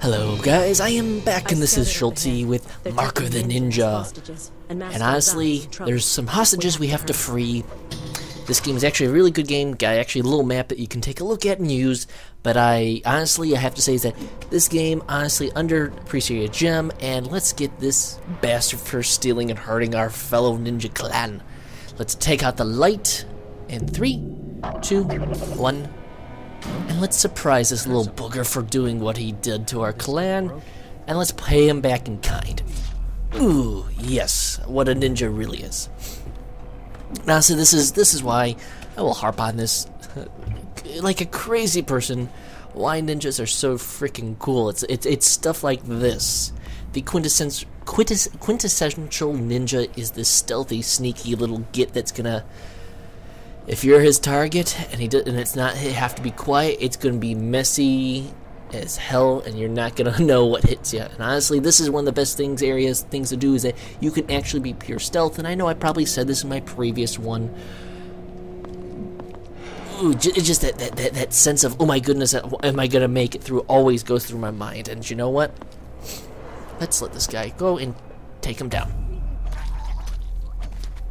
Hello guys, I am back and this is Schulte with Marco the Ninja. And honestly, there's some hostages we have to free. This game is actually a really good game, got actually a little map that you can take a look at and use, but I have to say is that this game honestly underappreciated gem, and let's get this bastard for stealing and hurting our fellow ninja clan. Let's take out the light in 3, 2, 1. And let's surprise this little booger for doing what he did to our clan, and let's pay him back in kind. Ooh, yes, what a ninja really is. Now, so this is why I will harp on this like a crazy person. Why ninjas are so freaking cool. It's stuff like this. The quintessential ninja is this stealthy, sneaky little git that's gonna. If you're his target and it's not have to be quiet, it's gonna be messy as hell, and you're not gonna know what hits you. And honestly, this is one of the best things to do is that you can actually be pure stealth. And I know I probably said this in my previous one. Ooh, just that sense of, oh my goodness, am I gonna make it through? Always goes through my mind. And you know what? Let's let this guy go and take him down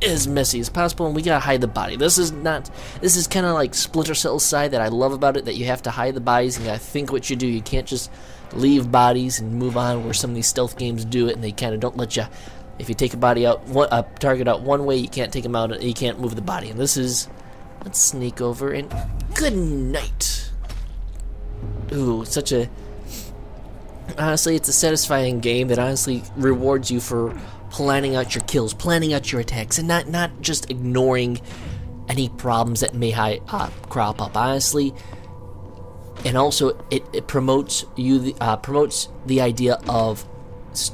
as messy as possible, and we gotta hide the body. This is kind of like Splinter Cell's side that I love about it, that you have to hide the bodies and you gotta think what you do. You can't just leave bodies and move on, where some of these stealth games do it and they kind of don't let you. If you take a body out, a target out one way, you can't take him out, you can't move the body. And this is, let's sneak over and good night. Ooh, honestly, it's a satisfying game that honestly rewards you for planning out your kills, planning out your attacks, and not just ignoring any problems that may crop up, honestly. And also, it promotes the idea of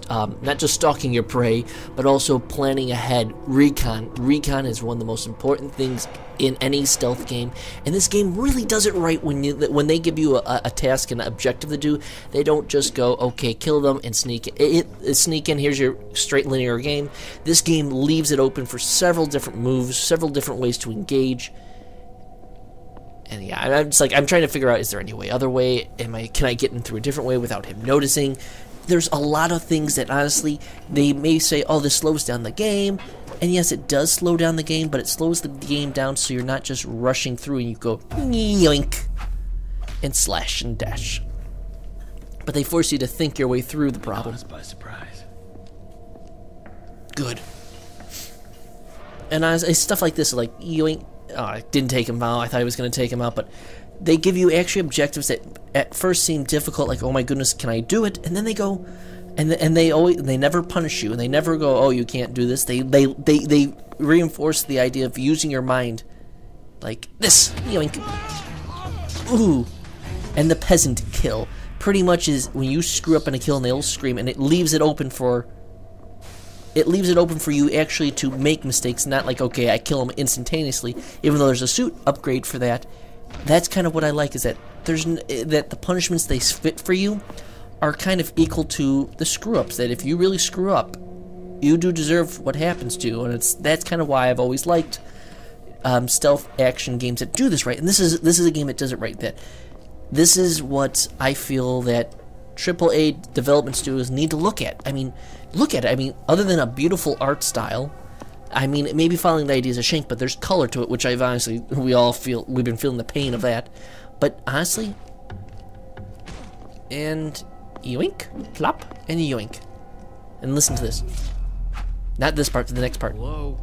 not just stalking your prey, but also planning ahead. Recon is one of the most important things in any stealth game, and this game really does it right. When they give you a task and an objective to do, they don't just go, okay, kill them and sneak in, here's your straight linear game. This game leaves it open for several different moves, several different ways to engage. And yeah, I'm trying to figure out, is there any other way? Can I get in through a different way without him noticing? There's a lot of things that honestly, they may say, oh, this slows down the game. And yes, it does slow down the game, but it slows the game down so you're not just rushing through and you go yoink and slash and dash. But they force you to think your way through the problem. By surprise. Good. And it's stuff like this, like yoink. Oh, I didn't take him out. I thought I was going to take him out, but they give you actually objectives that at first seem difficult, like, oh my goodness, can I do it? And then they go, and they never punish you, and they never go, oh, you can't do this. They reinforce the idea of using your mind, like this, yoink. Ooh, and the peasant kill pretty much is when you screw up in a kill and they'll scream, and it leaves it open for. It leaves it open for you actually to make mistakes, not like, okay, I kill him instantaneously, even though there's a suit upgrade for that. That's kind of what I like, is that that the punishments they fit for you are kind of equal to the screw-ups, that if you really screw up, you do deserve what happens to you. And that's kind of why I've always liked stealth action games that do this right. And this is a game that does it right. That this is what I feel that AAA development studios need to look at. I mean, look at it. I mean, other than a beautiful art style, I mean, it may be following the ideas of Shank, but there's color to it, which we've been feeling the pain of that. But honestly, and yoink, plop, and yoink. And listen to this. Not this part, to the next part. Whoa.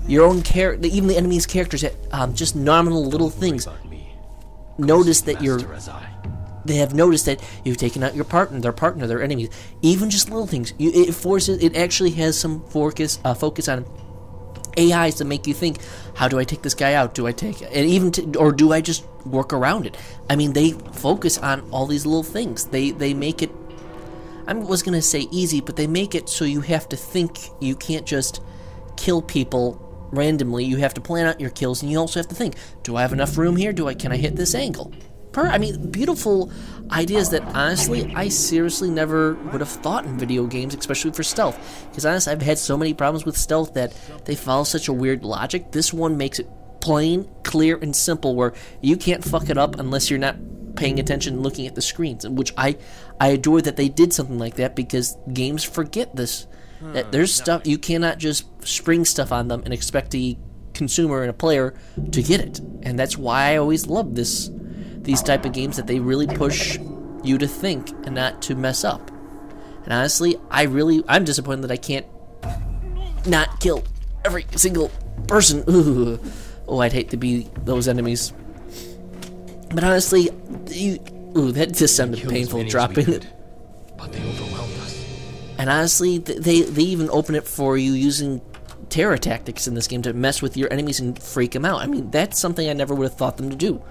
Your own character, even the enemy's characters, just nominal little things. Notice that they have noticed that you've taken out your partner, their enemies. Even just little things. It actually has some focus on AIs to make you think, how do I take this guy out? Do I take it? And or do I just work around it? I mean, they focus on all these little things. They make it, I was going to say easy, but they make it so you have to think. You can't just kill people randomly. You have to plan out your kills, and you also have to think, do I have enough room here? Can I hit this angle? I mean, beautiful ideas that, honestly, I seriously never would have thought in video games, especially for stealth. Because, honestly, I've had so many problems with stealth that they follow such a weird logic. This one makes it plain, clear, and simple, where you can't fuck it up unless you're not paying attention and looking at the screens, which I adore that they did something like that, because games forget this. That there's stuff, you cannot just spring stuff on them and expect the consumer and a player to get it. And that's why I always love these type of games, that they really push you to think and not to mess up. And honestly, I'm disappointed that I can't not kill every single person. Ooh. Oh, I'd hate to be those enemies. But honestly, that just sounded painful, dropping it. But they overwhelmed us. And honestly, they even open it for you using terror tactics in this game to mess with your enemies and freak them out. I mean, that's something I never would have thought them to do.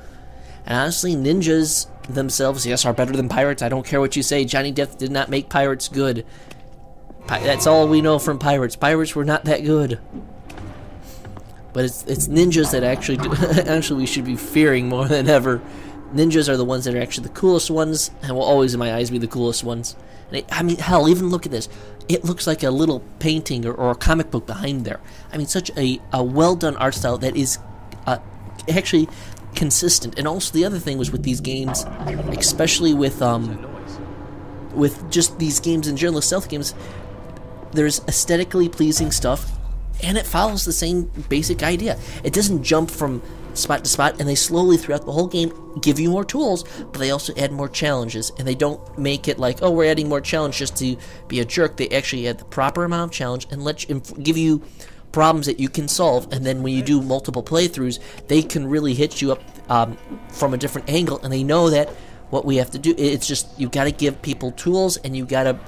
And honestly, ninjas themselves, yes, are better than pirates. I don't care what you say. Johnny Depp did not make pirates good. That's all we know from pirates. Pirates were not that good. But it's ninjas that actually actually we should be fearing more than ever. Ninjas are the ones that are actually the coolest ones, and will always in my eyes be the coolest ones. And I mean, hell, even look at this. It looks like a little painting or a comic book behind there. I mean, such a well done art style that is actually consistent. And also the other thing was with these games, especially with just these games in general, stealth games, there's aesthetically pleasing stuff, and it follows the same basic idea. It doesn't jump from spot to spot, and they slowly throughout the whole game give you more tools, but they also add more challenges, and they don't make it like, oh, we're adding more challenge just to be a jerk. They actually add the proper amount of challenge and give you problems that you can solve, and then when you do multiple playthroughs, they can really hit you up from a different angle, and they know that what we have to do, it's just, you got to give people tools, and you got to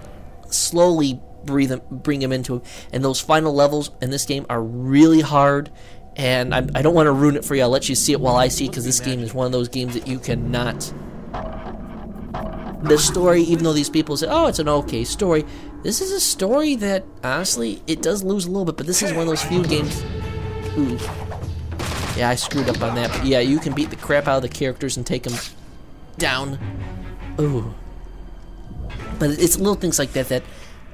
slowly bring them into it. And those final levels in this game are really hard, and I don't want to ruin it for you. I'll let you see it while I see it, because this game is one of those games that you cannot... The story, even though these people say, oh, it's an okay story, this is a story that, honestly, it does lose a little bit, but this is one of those few games... Ooh. Yeah, I screwed up on that, but yeah, you can beat the crap out of the characters and take them down. Ooh. But it's little things like that,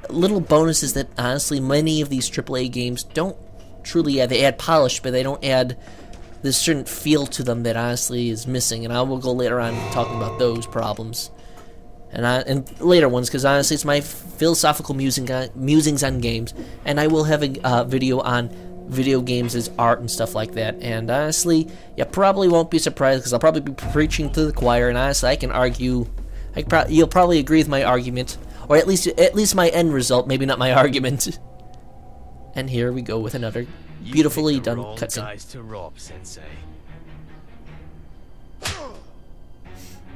little bonuses that, honestly, many of these AAA games don't truly add. They add polish, but they don't add this certain feel to them that, honestly, is missing. And I will go later on talking about those problems. And later ones, because, honestly, it's my philosophical musings on games. And I will have a video on video games as art and stuff like that. And, honestly, you probably won't be surprised, because I'll probably be preaching to the choir. And, honestly, I can argue... you'll probably agree with my argument. Or at least my end result, maybe not my argument. And here we go with another beautifully done cutscene. To rob, Sensei.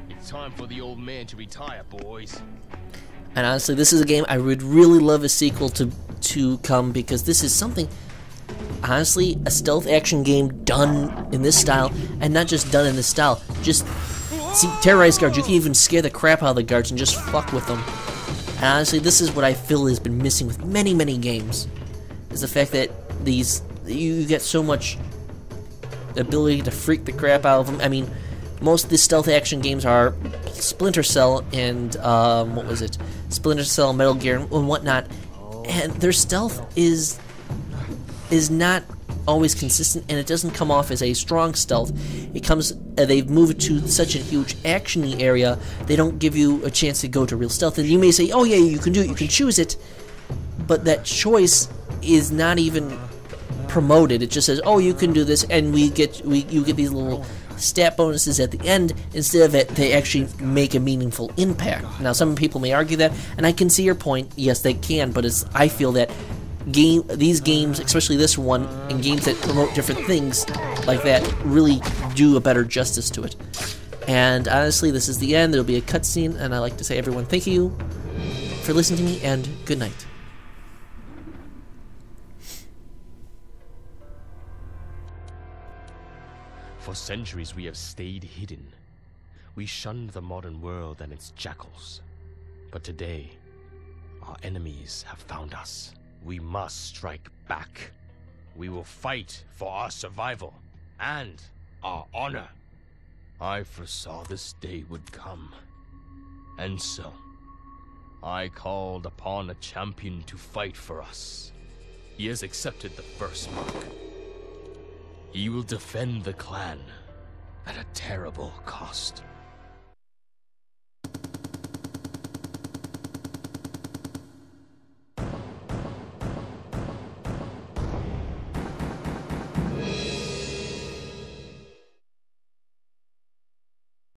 It's time for the old man to retire, boys. And honestly, this is a game I would really love a sequel to come, because this is something, honestly, a stealth action game done in this style, and not just done in this style. Just see, terrorize guards. You can even scare the crap out of the guards and just fuck with them. And honestly, this is what I feel has been missing with many, many games, is the fact that you get so much ability to freak the crap out of them. I mean, most of the stealth action games are Splinter Cell and, what was it? Splinter Cell, Metal Gear, and whatnot. And their stealth is not always consistent, and it doesn't come off as a strong stealth. It comes, they've moved to such a huge action-y area, they don't give you a chance to go to real stealth. And you may say, oh yeah, you can do it, you can choose it, but that choice is not even promoted. It just says, oh, you can do this, and you get these little stat bonuses at the end. Instead of it, they actually make a meaningful impact. Now, some people may argue that, and I can see your point. Yes, they can, but I feel that these games, especially this one, and games that promote different things like that, really do a better justice to it. And honestly, this is the end. There'll be a cutscene, and I'd like to say, everyone, thank you for listening to me, and good night. For centuries we have stayed hidden. We shunned the modern world and its jackals. But today, our enemies have found us. We must strike back. We will fight for our survival and our honor. I foresaw this day would come. And so, I called upon a champion to fight for us. He has accepted the first mark. He will defend the clan at a terrible cost.